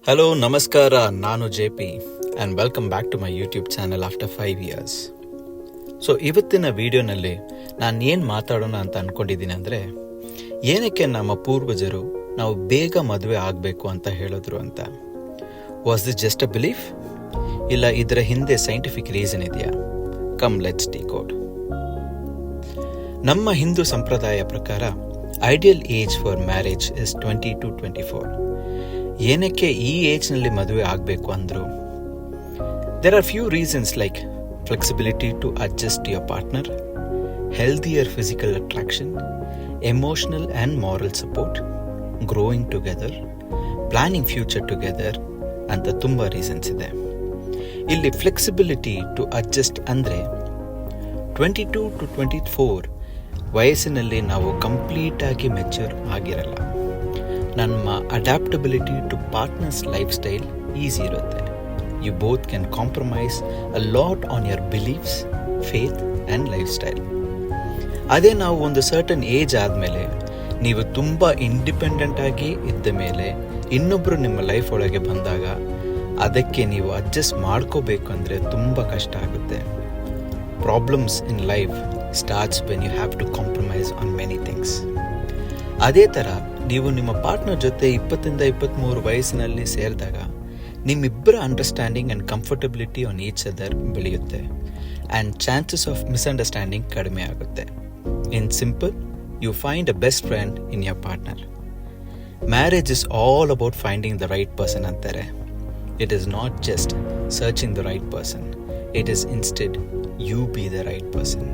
Hello ನಮಸ್ಕಾರ, ನಾನು JP and welcome back to my YouTube channel after 5 years. So ಇವತ್ತಿನ ವಿಡಿಯೋನಲ್ಲಿ ನಾನು ಏನು ಮಾತಾಡೋಣ ಅಂತ ಅಂದ್ಕೊಂಡಿದ್ದೀನಿ ಅಂದರೆ, ಏನಕ್ಕೆ ನಮ್ಮ ಪೂರ್ವಜರು ನಾವು ಬೇಗ ಮದುವೆ ಆಗಬೇಕು ಅಂತ ಹೇಳಿದ್ರು ಅಂತ. Was this just a belief, ಇಲ್ಲ ಇದರ ಹಿಂದೆ ಸೈಂಟಿಫಿಕ್ ರೀಸನ್ ಇದೆಯಾ? Come let's decode. ನಮ್ಮ ಹಿಂದೂ ಸಂಪ್ರದಾಯ ಪ್ರಕಾರ ideal age for marriage is 20 to 24. ಏನಕ್ಕೆ ಈ ಏಜ್ನಲ್ಲಿ ಮದುವೆ ಆಗಬೇಕು ಅಂದರು? There are few reasons like flexibility to adjust your partner, healthier physical attraction, emotional and moral support, growing together, planning future together ಅಂತ ತುಂಬ ರೀಸನ್ಸ್ ಇದೆ. ಇಲ್ಲಿ ಫ್ಲೆಕ್ಸಿಬಿಲಿಟಿ ಟು ಅಡ್ಜಸ್ಟ್ ಅಂದರೆ 22 to 24 ವಯಸ್ಸಿನಲ್ಲಿ ನಾವು ಕಂಪ್ಲೀಟಾಗಿ ಮೆಚ್ಯೂರ್ ಆಗಿರಲ್ಲ. ನಮ್ಮ adaptability to partner's lifestyle easy ಇರುತ್ತೆ. You both can compromise a lot on your beliefs, faith and lifestyle. ಅದೇ ನಾವು ಒಂದು ಸರ್ಟನ್ ಏಜ್ ಆದಮೇಲೆ ನೀವು ತುಂಬ ಇಂಡಿಪೆಂಡೆಂಟ್ ಆಗಿ ಇದ್ದ ಮೇಲೆ ಇನ್ನೊಬ್ಬರು ನಿಮ್ಮ ಲೈಫ್ ಒಳಗೆ ಬಂದಾಗ ಅದಕ್ಕೆ ನೀವು ಅಡ್ಜಸ್ಟ್ ಮಾಡ್ಕೋಬೇಕು ಅಂದರೆ ತುಂಬ ಕಷ್ಟ ಆಗುತ್ತೆ. Problems in life starts when you have to compromise on many things. ಅದೇ ಥರ ನೀವು ನಿಮ್ಮ ಪಾರ್ಟ್ನರ್ ಜೊತೆ 20 ಇಂದ 23 ವಯಸ್ಸಿನಲ್ಲಿ ಸೇರಿದಾಗ ನಿಮ್ಮಿಬ್ಬರ understanding and comfortability on each other ಬೆಳೆಯುತ್ತೆ ಆ್ಯಂಡ್ ಚಾನ್ಸಸ್ ಆಫ್ ಮಿಸ್ಅಂಡರ್ಸ್ಟ್ಯಾಂಡಿಂಗ್ ಕಡಿಮೆ ಆಗುತ್ತೆ. In simple, you find a best friend in your partner. Marriage is all about finding the right person ಅಂತಾರೆ. It is not just searching the right person, it is instead you be the right person.